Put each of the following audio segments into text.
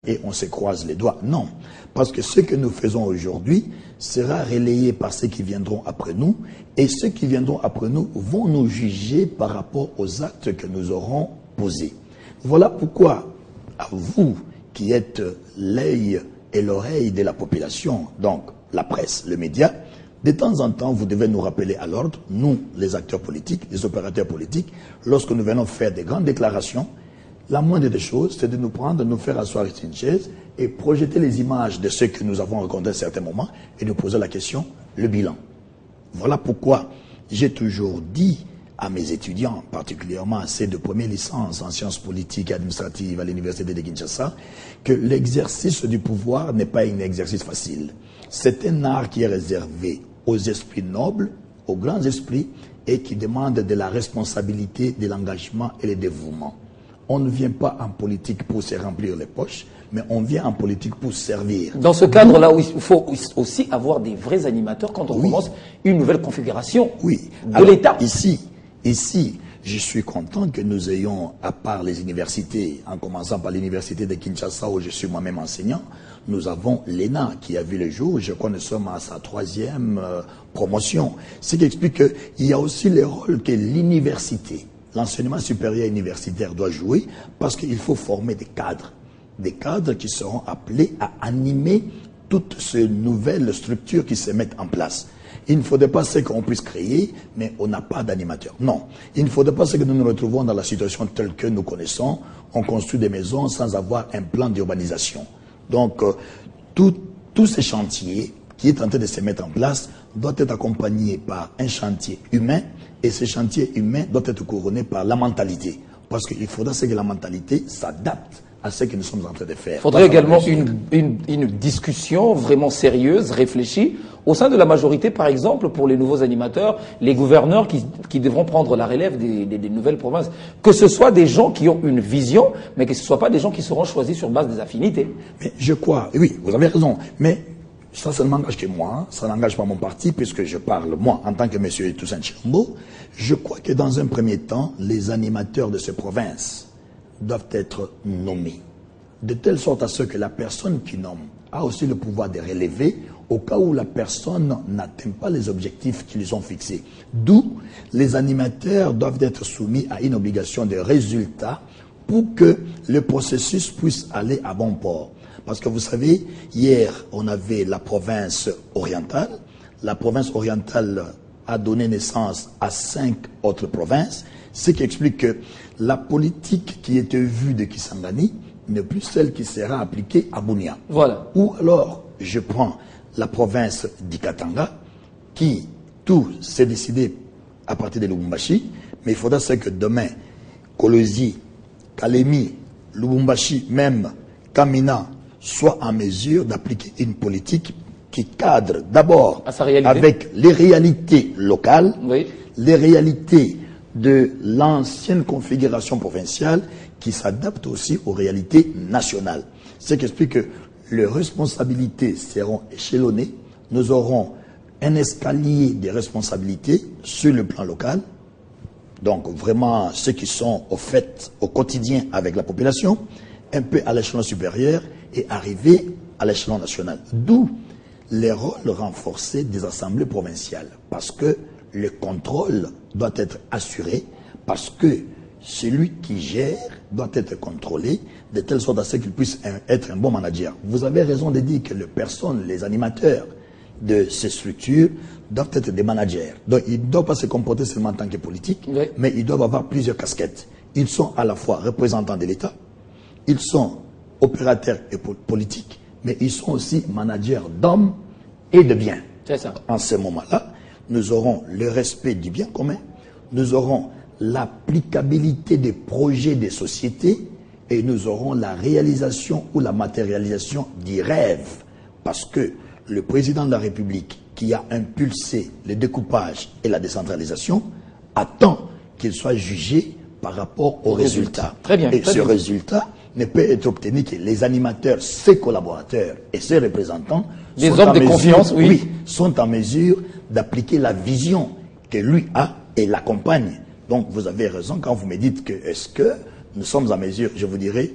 et on se croise les doigts. Non, parce que ce que nous faisons aujourd'hui sera relayé par ceux qui viendront après nous, et ceux qui viendront après nous vont nous juger par rapport aux actes que nous aurons posés. Voilà pourquoi, à vous qui êtes l'œil et l'oreille de la population, donc la presse, le média, de temps en temps, vous devez nous rappeler à l'ordre, nous, les acteurs politiques, les opérateurs politiques, lorsque nous venons faire des grandes déclarations. La moindre des choses, c'est de nous prendre, de nous faire asseoir sur une chaise et projeter les images de ceux que nous avons rencontrés à certains moments et nous poser la question, le bilan. Voilà pourquoi j'ai toujours dit à mes étudiants, particulièrement à ceux de première licence en sciences politiques et administratives à l'université de Kinshasa, que l'exercice du pouvoir n'est pas un exercice facile. C'est un art qui est réservé aux esprits nobles, aux grands esprits et qui demande de la responsabilité, de l'engagement et le dévouement. On ne vient pas en politique pour se remplir les poches, mais on vient en politique pour servir. Dans ce cadre-là, il faut aussi avoir des vrais animateurs quand on commence une nouvelle configuration de l'État. Ici, je suis content que nous ayons, à part les universités, en commençant par l'université de Kinshasa, où je suis moi-même enseignant, nous avons l'ENA qui a vu le jour. Je crois que nous sommes à sa 3e promotion. Ce qui explique qu'il y a aussi le rôle que l'université, l'enseignement supérieur universitaire doit jouer, parce qu'il faut former des cadres qui seront appelés à animer toutes ces nouvelles structures qui se mettent en place. Il ne faudrait pas ce qu'on puisse créer, mais on n'a pas d'animateur. Non, il ne faudrait pas ce que nous nous retrouvons dans la situation telle que nous connaissons. On construit des maisons sans avoir un plan d'urbanisation. Donc, tous ces chantiers qui est en train de se mettre en place doit être accompagné par un chantier humain, et ce chantier humain doit être couronné par la mentalité. Parce qu'il faudra que la mentalité s'adapte à ce que nous sommes en train de faire. Il faudrait également une discussion vraiment sérieuse, réfléchie, au sein de la majorité, par exemple, pour les nouveaux animateurs, les gouverneurs qui devront prendre la relève des nouvelles provinces. Que ce soit des gens qui ont une vision, mais que ce ne soient pas des gens qui seront choisis sur base des affinités. Mais je crois, oui, vous avez raison, mais ça ne m'engage que moi, ça n'engage pas mon parti, puisque je parle, moi, en tant que monsieur Toussaint Chilombo. Je crois que dans un premier temps, les animateurs de ces provinces doivent être nommés, de telle sorte à ce que la personne qui nomme a aussi le pouvoir de relever au cas où la personne n'atteint pas les objectifs qu'ils ont fixés. D'où les animateurs doivent être soumis à une obligation de résultat pour que le processus puisse aller à bon port. Parce que vous savez, hier, on avait la province orientale. La province orientale a donné naissance à 5 autres provinces, ce qui explique que la politique qui était vue de Kisangani n'est plus celle qui sera appliquée à Bunia. Voilà. Ou alors, je prends la province d'Ikatanga, qui tout s'est décidé à partir de Lubumbashi, mais il faudra que demain, Kolwezi, Kalemi, Lubumbashi, même Kamina, soient en mesure d'appliquer une politique qui cadre d'abord avec les réalités locales, les réalités de l'ancienne configuration provinciale, qui s'adapte aussi aux réalités nationales. Ce qui explique que les responsabilités seront échelonnées. Nous aurons un escalier des responsabilités sur le plan local. Donc vraiment ceux qui sont au fait, au quotidien avec la population, un peu à l'échelon supérieur et arriver à l'échelon national. D'où les rôles renforcés des assemblées provinciales. Parce que le contrôle doit être assuré, parce que celui qui gère doit être contrôlé de telle sorte à ce qu'il puisse être un bon manager. Vous avez raison de dire que les personnes, les animateurs de ces structures doivent être des managers. Donc ils ne doivent pas se comporter seulement en tant que politiques, mais ils doivent avoir plusieurs casquettes. Ils sont à la fois représentants de l'État, ils sont opérateurs et politiques, mais ils sont aussi managers d'hommes et de biens. C'est ça. En ce moment-là, nous aurons le respect du bien commun, nous aurons l'applicabilité des projets des sociétés et nous aurons la réalisation ou la matérialisation du rêve. Parce que le président de la République qui a impulsé le découpage et la décentralisation attend qu'il soit jugé par rapport aux résultats. Très bien. Et ce résultat ne peut être obtenu que les animateurs, ses collaborateurs et ses représentants des hommes de confiance, sont en mesure d'appliquer la vision que lui a et l'accompagne. Donc vous avez raison quand vous me dites que est-ce que nous sommes en mesure, je vous dirais,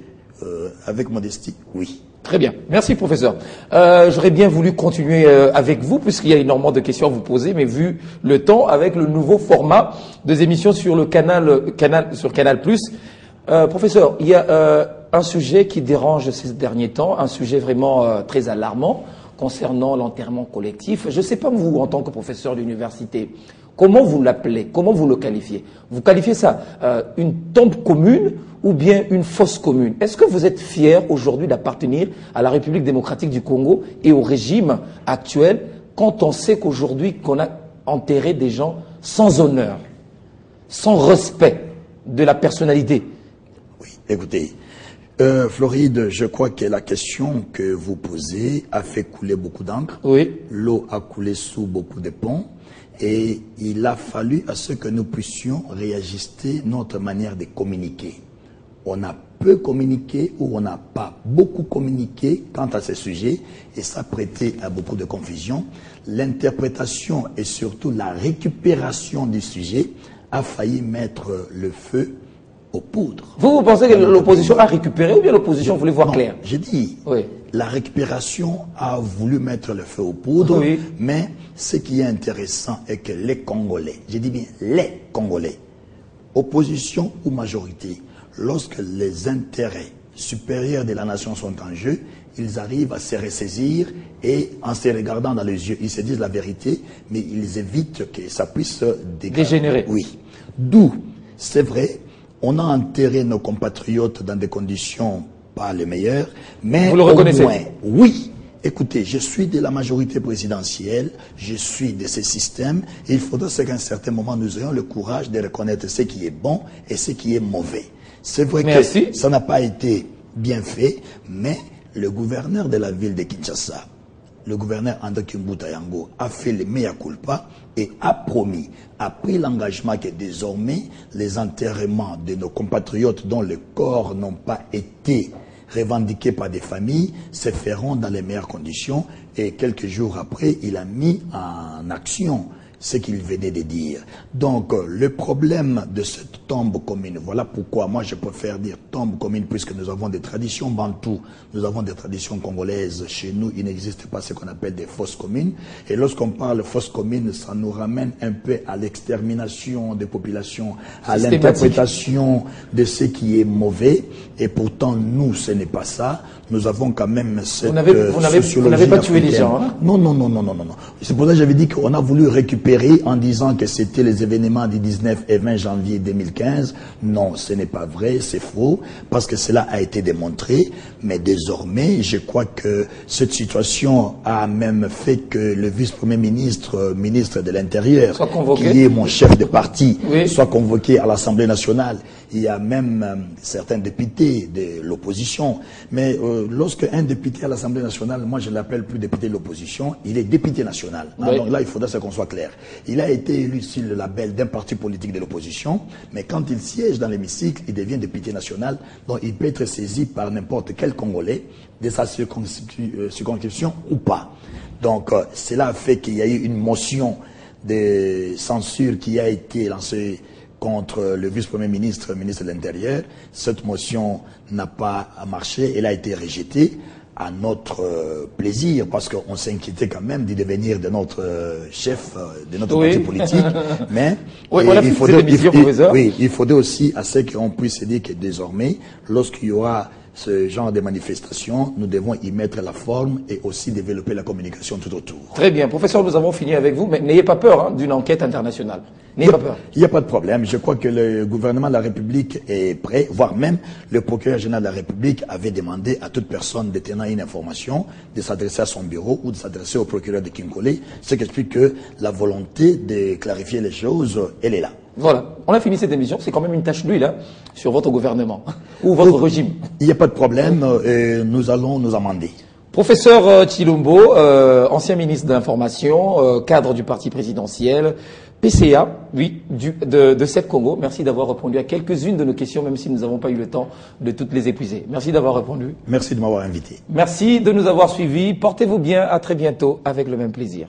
avec modestie, oui. Très bien. Merci, professeur. J'aurais bien voulu continuer avec vous, puisqu'il y a énormément de questions à vous poser, mais vu le temps, avec le nouveau format des émissions sur le sur Canal+. Professeur, il y a un sujet qui dérange ces derniers temps, un sujet vraiment très alarmant concernant l'enterrement collectif. Je ne sais pas, vous, en tant que professeur d'université, comment vous l'appelez, comment vous le qualifiez? Vous qualifiez ça une tombe commune ou bien une fosse commune? Est-ce que vous êtes fier aujourd'hui d'appartenir à la République démocratique du Congo et au régime actuel quand on sait qu'aujourd'hui qu'on a enterré des gens sans honneur, sans respect de la personnalité? Oui, écoutez, Floride, je crois que la question que vous posez a fait couler beaucoup d'encre. Oui. L'eau a coulé sous beaucoup de ponts. Et il a fallu à ce que nous puissions réajuster notre manière de communiquer. On a peu communiqué ou on n'a pas beaucoup communiqué quant à ces sujets et ça prêtait à beaucoup de confusion. L'interprétation et surtout la récupération du sujet a failli mettre le feu aux poudres. Vous pensez que l'opposition a récupéré ou bien l'opposition voulait voir clair? J'ai dit, oui. La récupération a voulu mettre le feu aux poudres, oui. Mais ce qui est intéressant est que les Congolais, je dis bien les Congolais, opposition ou majorité, lorsque les intérêts supérieurs de la nation sont en jeu, ils arrivent à se ressaisir et en se regardant dans les yeux, ils se disent la vérité, mais ils évitent que ça puisse dégénérer. Oui. D'où, c'est vrai, on a enterré nos compatriotes dans des conditions pas les meilleures, mais vous le reconnaissez? Au moins, oui. Écoutez, je suis de la majorité présidentielle, je suis de ces systèmes, et il faudra qu'à un certain moment nous ayons le courage de reconnaître ce qui est bon et ce qui est mauvais. C'est vrai que ça n'a pas été bien fait, mais le gouverneur de la ville de Kinshasa, le gouverneur André Kimbuta Yango, a fait le mea culpa et a promis, a pris l'engagement que désormais les enterrements de nos compatriotes dont les corps n'ont pas été revendiqués par des familles se feront dans les meilleures conditions. Et quelques jours après, il a mis en action ce qu'il venait de dire. Donc, le problème de cette tombe commune, voilà pourquoi moi je préfère dire tombe commune, puisque nous avons des traditions bantoues, nous avons des traditions congolaises. Chez nous, il n'existe pas ce qu'on appelle des fosses communes. Et lorsqu'on parle de fosses communes, ça nous ramène un peu à l'extermination des populations, à l'interprétation de ce qui est mauvais. Et pourtant, nous, ce n'est pas ça. Nous avons quand même cette sociologie vous n'avez pas tué africaine. les gens, hein? Non. C'est pour ça que j'avais dit qu'on a voulu récupérer en disant que c'était les événements du 19 et 20 janvier 2015. Non, ce n'est pas vrai, c'est faux, parce que cela a été démontré. Mais désormais, je crois que cette situation a même fait que le vice-premier ministre, ministre de l'Intérieur, qui est mon chef de parti, oui, soit convoqué à l'Assemblée nationale. Il y a même certains députés de l'opposition. Mais lorsque un député à l'Assemblée nationale, moi je ne l'appelle plus député de l'opposition, il est député national. Oui. Donc là, il faudra qu'on soit clair. Il a été élu sur le label d'un parti politique de l'opposition, mais quand il siège dans l'hémicycle, il devient député national, donc il peut être saisi par n'importe quel Congolais de sa circonscription ou pas. Donc cela a fait qu'il y a eu une motion de censure qui a été lancée contre le vice-premier ministre, ministre de l'Intérieur. Cette motion n'a pas marché, elle a été rejetée à notre plaisir, parce qu'on s'inquiétait quand même du devenir de notre chef, de notre parti politique. Mais oui, il faudrait aussi à ce qu'on puisse dire que désormais, lorsqu'il y aura ce genre de manifestation, nous devons y mettre la forme et aussi développer la communication tout autour. Très bien. Professeur, nous avons fini avec vous, mais n'ayez pas peur d'une enquête internationale. N'ayez pas peur. Il n'y a pas de problème. Je crois que le gouvernement de la République est prêt, voire même le procureur général de la République avait demandé à toute personne détenant une information de s'adresser à son bureau ou de s'adresser au procureur de Kinkole, ce qui explique que la volonté de clarifier les choses, elle est là. Voilà, on a fini cette émission, c'est quand même une tache d'huile sur votre gouvernement ou votre régime. Il n'y a pas de problème, nous allons nous amender. Professeur Tshilombo, ancien ministre de l'Information, cadre du parti présidentiel, PCA, oui, de CEP Congo, merci d'avoir répondu à quelques-unes de nos questions, même si nous n'avons pas eu le temps de toutes les épuiser. Merci d'avoir répondu. Merci de m'avoir invité. Merci de nous avoir suivis. Portez-vous bien, à très bientôt, avec le même plaisir.